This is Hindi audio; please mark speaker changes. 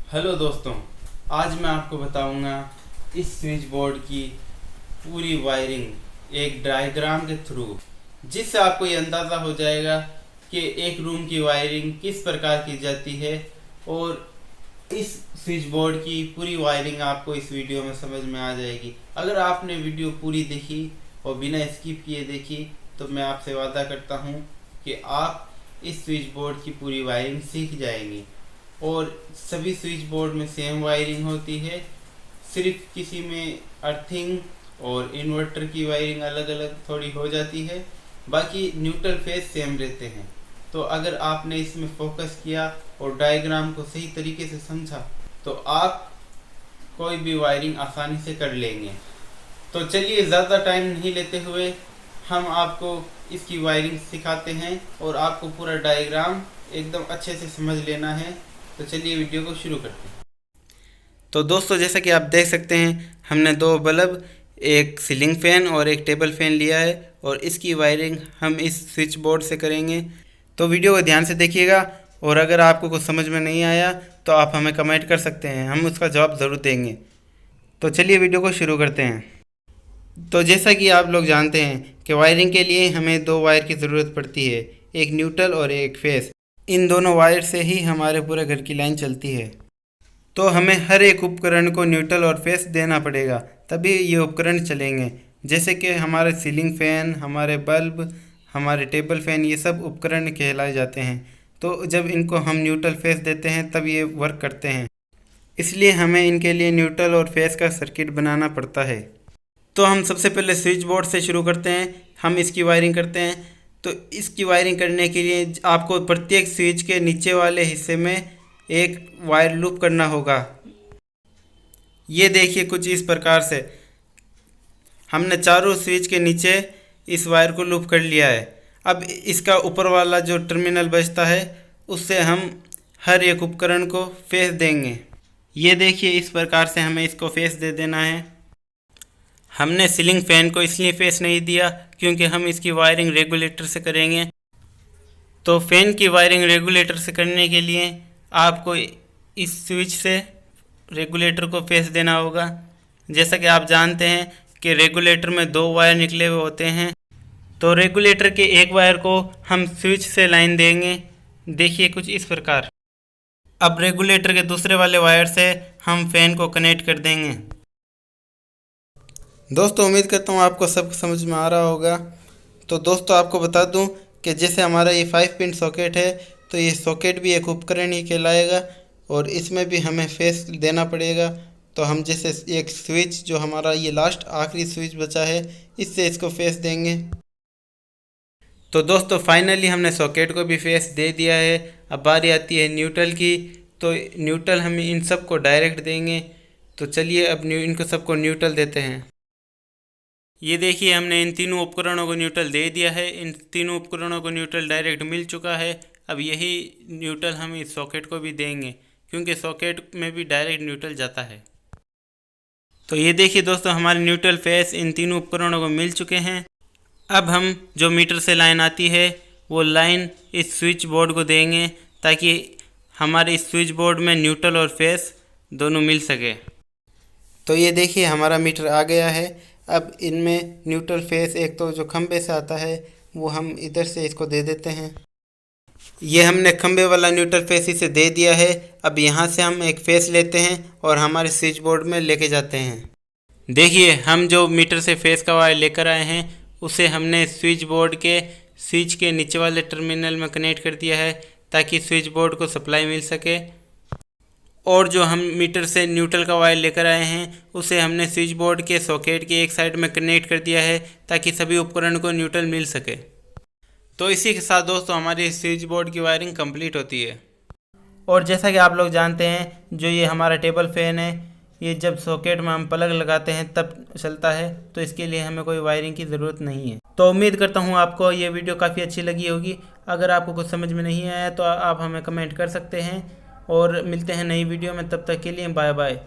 Speaker 1: हेलो दोस्तों, आज मैं आपको बताऊंगा इस स्विच बोर्ड की पूरी वायरिंग एक डायग्राम के थ्रू, जिससे आपको ये अंदाज़ा हो जाएगा कि एक रूम की वायरिंग किस प्रकार की जाती है। और इस स्विच बोर्ड की पूरी वायरिंग आपको इस वीडियो में समझ में आ जाएगी। अगर आपने वीडियो पूरी देखी और बिना स्किप किए देखी तो मैं आपसे वादा करता हूँ कि आप इस स्विच बोर्ड की पूरी वायरिंग सीख जाएंगे। और सभी स्विच बोर्ड में सेम वायरिंग होती है, सिर्फ किसी में अर्थिंग और इन्वर्टर की वायरिंग अलग अलग थोड़ी हो जाती है, बाकी न्यूट्रल फेज सेम रहते हैं। तो अगर आपने इसमें फोकस किया और डायग्राम को सही तरीके से समझा तो आप कोई भी वायरिंग आसानी से कर लेंगे। तो चलिए ज़्यादा टाइम नहीं लेते हुए हम आपको इसकी वायरिंग सिखाते हैं और आपको पूरा डायग्राम एकदम अच्छे से समझ लेना है। तो चलिए वीडियो को शुरू करते हैं। तो दोस्तों, जैसा कि आप देख सकते हैं, हमने दो बल्ब, एक सीलिंग फैन और एक टेबल फैन लिया है और इसकी वायरिंग हम इस स्विच बोर्ड से करेंगे। तो वीडियो को ध्यान से देखिएगा और अगर आपको कुछ समझ में नहीं आया तो आप हमें कमेंट कर सकते हैं, हम उसका जवाब ज़रूर देंगे। तो चलिए वीडियो को शुरू करते हैं। तो जैसा कि आप लोग जानते हैं कि वायरिंग के लिए हमें दो वायर की ज़रूरत पड़ती है, एक न्यूट्रल और एक फेस। इन दोनों वायर से ही हमारे पूरे घर की लाइन चलती है। तो हमें हर एक उपकरण को न्यूट्रल और फेस देना पड़ेगा, तभी ये उपकरण चलेंगे। जैसे कि हमारे सीलिंग फ़ैन, हमारे बल्ब, हमारे टेबल फ़ैन, ये सब उपकरण कहलाए जाते हैं। तो जब इनको हम न्यूट्रल फेस देते हैं तब ये वर्क करते हैं, इसलिए हमें इनके लिए न्यूट्रल और फेस का सर्किट बनाना पड़ता है। तो हम सबसे पहले स्विच बोर्ड से शुरू करते हैं, हम इसकी वायरिंग करते हैं। तो इसकी वायरिंग करने के लिए आपको प्रत्येक स्विच के नीचे वाले हिस्से में एक वायर लूप करना होगा। ये देखिए कुछ इस प्रकार से हमने चारों स्विच के नीचे इस वायर को लूप कर लिया है। अब इसका ऊपर वाला जो टर्मिनल बचता है उससे हम हर एक उपकरण को फेस देंगे। ये देखिए इस प्रकार से हमें इसको फेस दे देना है। हमने सीलिंग फैन को इसलिए फेस नहीं दिया क्योंकि हम इसकी वायरिंग रेगुलेटर से करेंगे। तो फैन की वायरिंग रेगुलेटर से करने के लिए आपको इस स्विच से रेगुलेटर को फेस देना होगा। जैसा कि आप जानते हैं कि रेगुलेटर में दो वायर निकले हुए होते हैं। तो रेगुलेटर के एक वायर को हम स्विच से लाइन देंगे, देखिए कुछ इस प्रकार। अब रेगुलेटर के दूसरे वाले वायर से हम फैन को कनेक्ट कर देंगे। दोस्तों, उम्मीद करता हूँ आपको सब समझ में आ रहा होगा। तो दोस्तों, आपको बता दूँ कि जैसे हमारा ये 5 पिन सॉकेट है, तो ये सॉकेट भी एक उपकरण ही कहलाएगा और इसमें भी हमें फेस देना पड़ेगा। तो हम जैसे एक स्विच, जो हमारा ये लास्ट आखिरी स्विच बचा है, इससे इसको फेस देंगे। तो दोस्तों, फाइनली हमने सॉकेट को भी फेस दे दिया है। अब बारी आती है न्यूट्रल की। तो न्यूट्रल हम इन सब को डायरेक्ट देंगे। तो चलिए अब इनको सबको न्यूट्रल देते हैं। ये देखिए हमने इन तीनों उपकरणों को न्यूट्रल दे दिया है। इन तीनों उपकरणों को न्यूट्रल डायरेक्ट मिल चुका है। अब यही न्यूट्रल हम इस सॉकेट को भी देंगे क्योंकि सॉकेट में भी डायरेक्ट न्यूट्रल जाता है। तो ये देखिए दोस्तों, हमारे न्यूट्रल फेस इन तीनों उपकरणों को मिल चुके हैं। अब हम जो मीटर से लाइन आती है वो लाइन इस स्विच बोर्ड को देंगे ताकि हमारे इस स्विच बोर्ड में न्यूट्रल और फेस दोनों मिल सके। तो ये देखिए हमारा मीटर आ गया है। अब इनमें न्यूट्रल फेस एक तो जो खंबे से आता है वो हम इधर से इसको दे देते हैं। ये हमने खंबे वाला न्यूट्रल फेस इसे दे दिया है। अब यहाँ से हम एक फेस लेते हैं और हमारे स्विच बोर्ड में लेके जाते हैं। देखिए हम जो मीटर से फेस का वायर लेकर आए हैं उसे हमने स्विच बोर्ड के स्विच के नीचे वाले टर्मिनल में कनेक्ट कर दिया है ताकि स्विच बोर्ड को सप्लाई मिल सके। और जो हम मीटर से न्यूट्रल का वायर लेकर आए हैं उसे हमने स्विच बोर्ड के सॉकेट के एक साइड में कनेक्ट कर दिया है ताकि सभी उपकरण को न्यूट्रल मिल सके। तो इसी के साथ दोस्तों हमारी स्विच बोर्ड की वायरिंग कंप्लीट होती है। और जैसा कि आप लोग जानते हैं, जो ये हमारा टेबल फैन है, ये जब सॉकेट में हम प्लग लगाते हैं तब चलता है, तो इसके लिए हमें कोई वायरिंग की ज़रूरत नहीं है। तो उम्मीद करता हूँ आपको ये वीडियो काफ़ी अच्छी लगी होगी। अगर आपको कुछ समझ में नहीं आया तो आप हमें कमेंट कर सकते हैं और मिलते हैं नई वीडियो में। तब तक के लिए बाय बाय।